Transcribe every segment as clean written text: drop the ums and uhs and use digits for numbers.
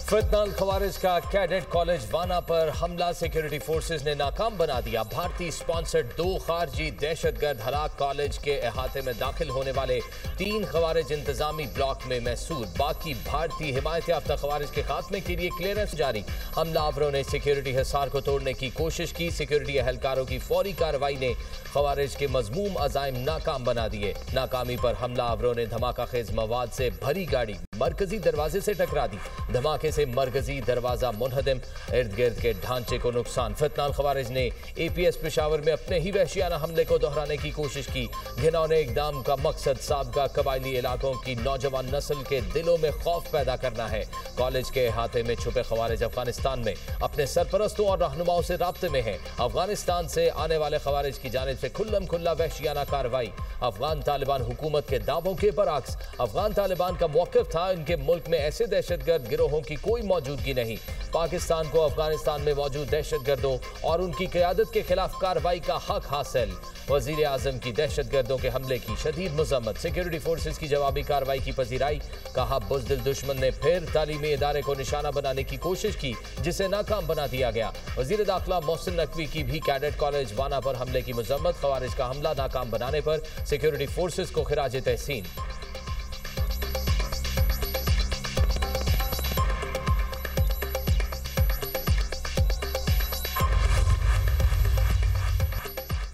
फितनाल खवारिज का cadet college वाना पर हमला सिक्योरिटी फोर्सेस ने नाकाम बना दिया। भारतीय स्पॉन्सर्ड 2 खारजी दहशतगर्द हलाक कॉलेज के अहाते में दाखिल होने वाले 3 खवारिज इंतजामी ब्लॉक में महसूर। बाकी भारतीय हिमायत याफ्ता खवारिज के खात्मे के लिए क्लियरेंस जारी। हमलावरों ने सिक्योरिटी हिसार को तोड़ने की कोशिश की। सिक्योरिटी एहलकारों की फौरी कार्रवाई ने खवारिज के मजमूम अजाइम नाकाम बना दिए। नाकामी पर हमलावरों ने धमाका खेज मवाद से भरी गाड़ी मरकजी दरवाजे से टकरा दी। धमाके से मरकजी दरवाजा मुनहदम, इर्द गिर्द के ढांचे को नुकसान। फितनाल खवारिज ने APS पेशावर में अपने ही वहशियाना हमले को दोहराने की कोशिश की। घिनौने इकदाम का मकसद साबका कबायली इलाकों की नौजवान नस्ल के दिलों में खौफ पैदा करना है। कॉलेज के अहाते में छुपे खवारिज अफगानिस्तान में अपने सरपरस्तों और रहनुमाओं से राब्ते में हैं। अफगानिस्तान से आने वाले खवारिज की जानिब से खुल्लम खुल्ला वहशियाना कार्रवाई। अफगान तालिबान हुकूमत के दावों के बरअक्स अफगान तालिबान का मौक़िफ़ था इनके मुल्क में ऐसे दहशतगर्द गिरोहों की कोई मौजूदगी नहीं। पाकिस्तान को अफगानिस्तान में मौजूद दहशतगर्दों और उनकी क़यादत के खिलाफ कार्रवाई का हक हासिल। वज़ीर आज़म की दहशतगर्दों के हमले की शदीद मज़म्मत। सिक्योरिटी फोर्सेस की जवाबी कार्रवाई की पजीराई। कहा बुज़दिल दुश्मन ने फिर तालीमी इदारे को निशाना बनाने की कोशिश की जिसे नाकाम बना दिया गया। वज़ीर दाखिला मोहसिन नकवी की भी कैडेट कॉलेज वाना पर हमले की मज़म्मत। खवारिज का हमला नाकाम बनाने पर सिक्योरिटी फोर्सेस को खिराज तहसीन।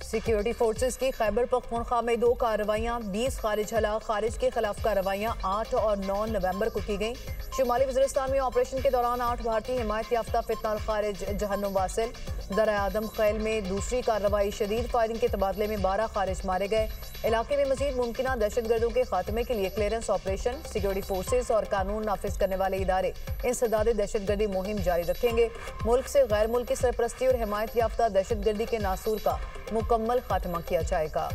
सिक्योरिटी फोर्सेस की खैबर पख्तूनख्वा में 2 कार्रवाइयाँ, 20 खारिज हलाक। खारिज के खिलाफ कार्रवाइयाँ 8 और 9 नवंबर को की गई। शुमाली वज़ीरिस्तान में ऑपरेशन के दौरान 8 भारतीय हिमायत याफ्ता फितनाल खारिज जहन्नुम वासिल। दर आदम खैल में दूसरी कार्रवाई शदीद फायरिंग के तबादले में 12 खारिज मारे गए। इलाके में मजीद मुमकिना दहशतगर्दों के खात्मे के लिए क्लियरेंस ऑपरेशन। सिक्योरिटी फोर्सेस और कानून नाफिज करने वाले इदारे इंसदाद दहशतगर्दी मुहिम जारी रखेंगे। मुल्क से गैर मुल्की सरपरस्ती और हिमायत याफ्ता दहशतगर्दी के नासूर का मुकम्मल खात्मा किया जाएगा।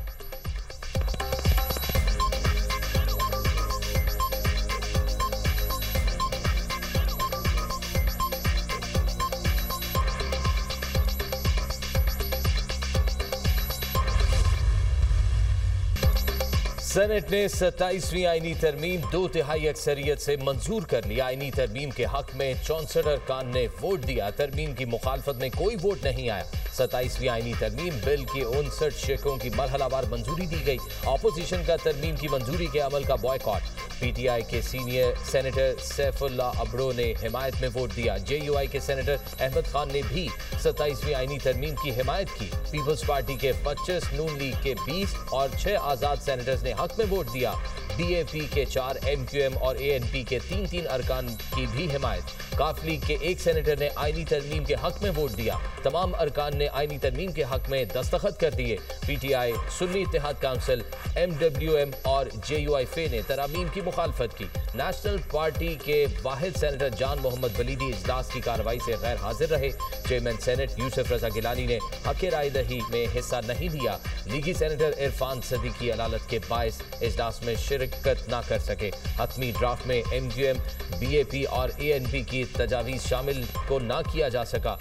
सेनेट ने 27वीं आईनी तरमीम 2 तिहाई अक्सरियत से मंजूर कर लिया। आईनी तरमीम के हक में 64 अरकान ने वोट दिया। तरमीम की मुखालफत में कोई वोट नहीं आया। 27वीं आईनी तरमीम बिल की 59 शेखों की मरहलावार मंजूरी दी गई। अपोजिशन का तरमीम की मंजूरी के अमल का बॉयकॉट। PTI के सीनियर सेनेटर सैफुल्ला अबड़ो ने हिमायत में वोट दिया। JUI के सेनेटर अहमद खान ने भी 27वीं आईनी तरमीम की हिमायत की। पीपल्स पार्टी के 25, नून लीग के 20 और 6 आज़ाद सेनेटर्स ने हक में वोट दिया। BAP के 4, MQM और ANP के 3 अरकान की भी हिमायत। काफ लीग के 1 सेनेटर ने आईनी तरमीम के हक में वोट दिया। तमाम अरकान ने आईनी तरमीम के हक में दस्तखत कर दिए। PTI, सुन्नी इत्तेहाद काउंसिल, MWM और JUI फे ने तरामीम की मुखालफत की। नेशनल पार्टी के वाहिद सेनेटर जान मोहम्मद वलीदी इजलास की कार्रवाई से गैर हाजिर रहे। चेयरमैन सेनेट यूसुफ रजा गिलानी ने हक राय दही में हिस्सा नहीं लिया। लीगी सेनेटर इरफान सदीकी अदालत के बायस इजलास में शिरकत न कर सके। हतमी ड्राफ्ट में MQM, BAP और ANP की तजावीज़ शामिल को ना किया जा सका।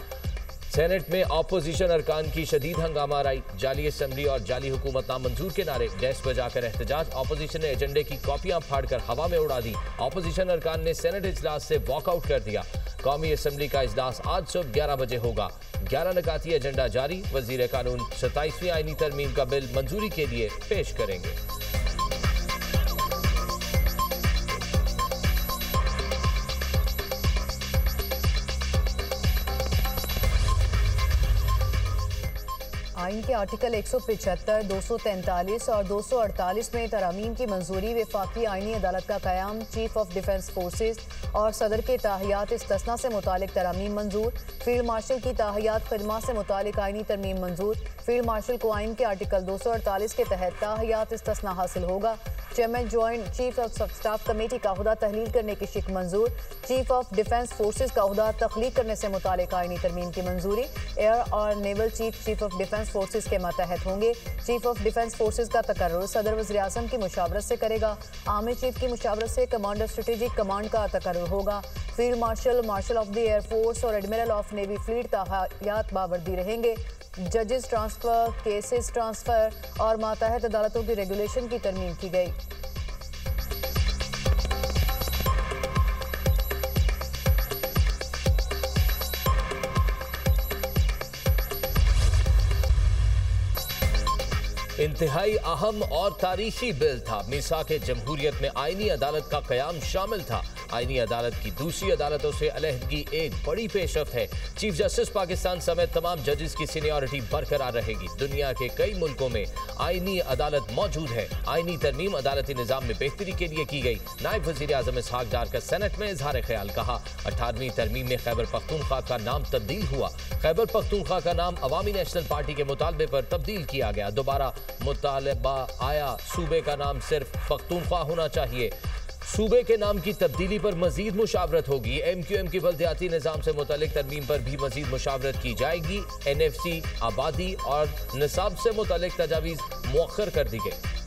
सेनेट में अपोजिशन अरकान की शदीद हंगामा आई। जाली असम्बली और जाली हुकूमत नामंजूर के नारे, डेस्क पर जाकर एहतजाज। अपोजिशन ने एजेंडे की कॉपियां फाड़कर हवा में उड़ा दी। अपोजिशन अरकान ने सेनेट इजलास से वॉकआउट कर दिया। कौमी असम्बली का इजलास आज सुबह 11 बजे होगा। 11 नकाती एजेंडा जारी। वजीर कानून 27वीं आईनी तरमीम का बिल मंजूरी के लिए पेश करेंगे। आइन के आर्टिकल 175, 243 और 248 में तरामीम की मंजूरी। वफाकी आइनी अदालत का क़याम। चीफ ऑफ डिफेंस फोर्सेस और सदर के ताहियात इस्तिस्ना से मुतालिक तरामीम मंजूर। फील्ड मार्शल की ताहियात खदमात से मुतालिक आइनी तरमीम मंजूर। फील्ड मार्शल को आइन के आर्टिकल 248 के तहत ताहियात इस्तिस्ना हासिल होगा। Chairman joint chief of staff committee का अहदा तहलील करने की शिक मंजूर। चीफ ऑफ डिफेंस फोर्सेस का अहदा तख्लीक करने से मुतालिक आइनी तरमीम की मंजूरी। एयर और naval chief of defence forces के मातहत होंगे। चीफ ऑफ डिफेंस फोर्सेस का तकर्रुर सदर वज़ीर आज़म की मुशावरत से करेगा। आर्मी चीफ की मुशावरत से कमांडर स्ट्रेटेजिक कमांड का तकर्रुर होगा। Field marshal, marshal of the air force और एडमिरल ऑफ नेवी फ्लीट ताहियात बावर्दी रहेंगे। जजेस ट्रांसफ़र, केसेस ट्रांसफ़र और मातहत अदालतों की रेगुलेशन की तरमीम की गई। इंतहाई अहम और तारीखी बिल था। मीसाक जमहूरियत में आईनी अदालत का कयाम शामिल था। आईनी अदालत की दूसरी अदालतों से अलहदगी एक बड़ी पेशरफ्त है। चीफ जस्टिस पाकिस्तान समेत तमाम जजेस की सीनियरिटी बरकरार रहेगी। दुनिया के कई मुल्कों में आईनी अदालत मौजूद है। आईनी तरमीम अदालती निजाम में बेहतरी के लिए की गई। नायब वजीर आजम इसहाक डार का सेनेट में इजहार ख्याल। कहा 18वीं तरमीम में खैबर पख्तूनख्वा का नाम तब्दील हुआ। खैबर पख्तूनख्वा का नाम अवामी नेशनल पार्टी के मुतालबे पर तब्दील किया गया। दोबारा मुतालबा आया, सूबे का नाम सिर्फ पख्तूनख्वा होना चाहिए। सूबे के नाम की तब्दीली पर मजीद मुशावरत होगी। MQM की बल्दियाती निज़ाम से मुतालिक तरमीम पर भी मजीद मुशावरत की जाएगी। NFC, आबादी और निसाब से मुतालिक तजावीज़ मुअख्खर कर दी गई।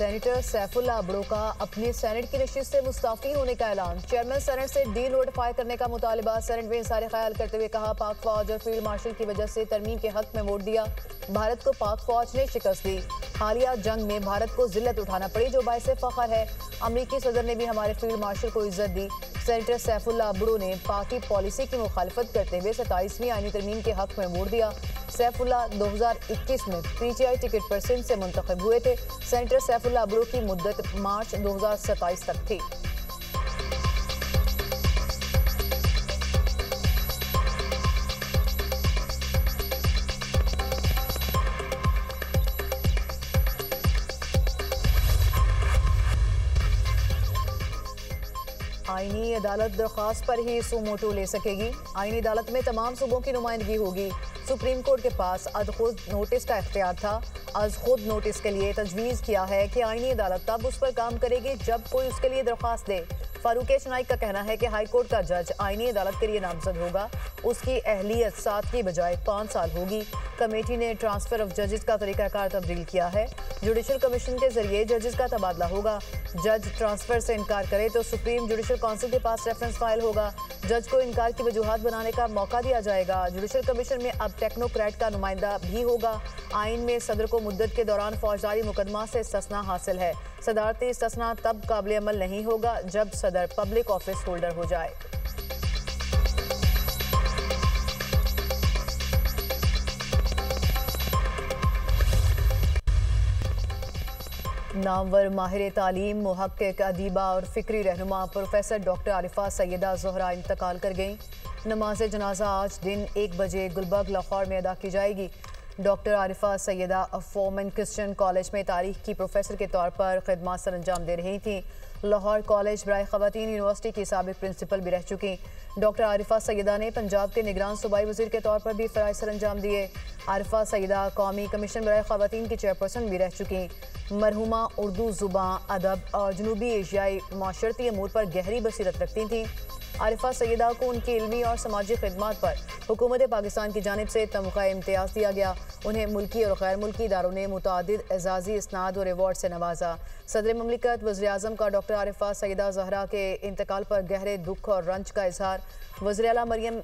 सेनेटर सैफुल्लाह अब्दो का अपने सेनेट की नशिस्त से मुस्ताफी होने का ऐलान। चेयरमैन सेनेट से डी नोटिफाई करने का मुतालबा। सेनेट में इज़हार ख्याल करते हुए कहा, पाक फौज और फील्ड मार्शल की वजह से तरमीम के हक में वोट दिया। भारत को पाक फौज ने शिकस्त दी। हालिया जंग में भारत को जिल्लत उठाना पड़ी, जो बाइसे फख्र है। अमरीकी सदर ने भी हमारे फील्ड मार्शल को इज्जत दी। सेनेटर सैफुल्लाह अब्दो ने पाकि पॉलिसी की मुखालफत करते हुए 27वीं आईनी तरमीम के हक में वोट दिया। सैफुल्लाह 2021 में PTI टिकट पर सिंध से मुंतखब हुए थे। सेनेटर सैफुल्लाह अब्दो की मुद्दत मार्च 2027 तक थी। आईनी अदालत दरख्वास्त पर ही सुमोटो ले सकेगी। आईनी अदालत में तमाम सूबों की नुमाइंदगी होगी। सुप्रीम कोर्ट के पास अद खुद नोटिस का इख्तियार था। अज खुद नोटिस के लिए तजवीज़ किया है कि आईनी अदालत तब उस पर काम करेगी जब कोई उसके लिए दरख्वास्त दे। फारूक शनाइक का कहना है कि हाई कोर्ट का जज आईनी अदालत के लिए नामजद होगा। उसकी अहलियत 7 की बजाय 5 साल होगी। कमेटी ने ट्रांसफर ऑफ जजेस का तरीकाकार तब्दील किया है। जुडिशल कमीशन के जरिए जजेस का तबादला होगा। जज ट्रांसफर से इनकार करे तो सुप्रीम जुडिशल काउंसिल के पास रेफरेंस फाइल होगा। जज को इनकार की वजूहात बनाने का मौका दिया जाएगा। जुडिशल कमीशन में अब टेक्नोक्रेट का नुमाइंदा भी होगा। आइन में सदर को मुद्दत के दौरान फौजदारी मुकदमा से इस्तिस्ना हासिल है। सदारती इस्तिस्ना तब काबिल अमल नहीं होगा जब सदर पब्लिक ऑफिस होल्डर हो जाए। नामवर माहिर तालीम, मुहक्किक, अदीबा और फ़िक्री रहनुमा प्रोफेसर डॉक्टर आरिफा सैयदा ज़ोहरा इंतकाल कर गईं। नमाज जनाजा आज दिन 1 बजे गुलबर्ग लाहौर में अदा की जाएगी। Doctor Arifa Syeda Forman Christian college में तारीख की प्रोफेसर के तौर पर खिदमत सर अंजाम दे रही थीं। लाहौर कॉलेज बराए ख़वातीन यूनिवर्सिटी की साबिक प्रिंसिपल भी रह चुकी। डॉक्टर आरिफा सैयदा ने पंजाब के निगरान सूबाई वज़ीर के तौर पर भी फ़राइज़ सर अंजाम दिए। आरिफा सैयदा कौमी कमीशन बराए ख़वातीन की चेयरपर्सन भी रह चुकी। मरहुमा उर्दू ज़ुबान, अदब और जनूबी एशियाई माशरती अमूर पर गहरी बसीरत रखती थीं। आरिफा सैयदा को उनकी इल्मी और समाजी खिदमत पर हुकूमत पाकिस्तान की जानिब से तमग़ा इम्तियाज़ दिया गया। उन्हें मुल्की और गैर मुल्की इदारों ने मुतअद्दिद एज़ाज़ी इसनाद और अवार्ड से नवाजा। सदर ममलिकत वज़ीर आज़म का डॉक्टर आरिफा सैयदा ज़हरा के इंतकाल पर गहरे दुख और रंज का इजहार। वज़ीर आला मरियम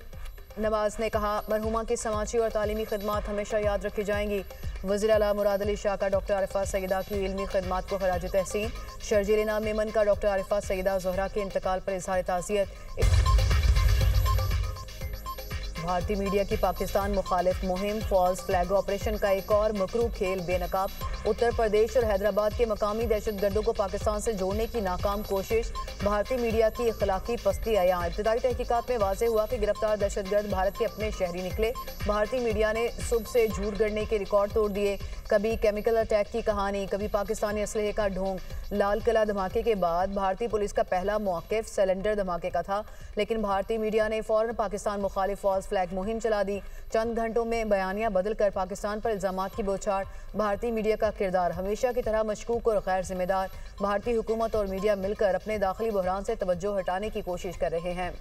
नवाज ने कहा, मरहुमा की समाजी और तालीमी खिदमत हमेशा याद रखी जाएंगी। वज़ीर आला मुराद अली शाह का डॉक्टर आरिफा सैयदा की इल्मी खिदमत को खराज तहसीन। शर्जील इनाम मेमन का डॉक्टर आरिफा सैयदा ज़ोहरा के इंतकाल पर इजहार ताज़ियत। भारतीय मीडिया की पाकिस्तान मुखालिफ मुहिम, फॉल्स फ्लैग ऑपरेशन का एक और मकरू खेल बेनकाब। उत्तर प्रदेश और हैदराबाद के मकामी दहशतगर्दों को पाकिस्तान से जोड़ने की नाकाम कोशिश। भारतीय मीडिया की इखलाकी पस्ती आया। इब्तदाई तहकीकात में वाज़ेह हुआ कि गिरफ्तार दहशतगर्द भारत के अपने शहरी निकले। भारतीय मीडिया ने सुबह से झूठ गढ़ने के रिकॉर्ड तोड़ दिए। कभी केमिकल अटैक की कहानी, कभी पाकिस्तानी असलहे का ढोंग। लाल किला धमाके के बाद भारतीय पुलिस का पहला मौक़िफ़ सिलेंडर धमाके का था, लेकिन भारतीय मीडिया ने फ़ौरन पाकिस्तान मुखालिफ फॉल्स फ्लैग मुहिम चला दी। चंद घंटों में बयानियां बदलकर पाकिस्तान पर इल्ज़ामात की बौछार। भारतीय मीडिया का किरदार हमेशा की तरह मशकूक और गैर जिम्मेदार। भारतीय हुकूमत और मीडिया मिलकर अपने दाखिली बहरान से तवज्जो हटाने की कोशिश कर रहे हैं।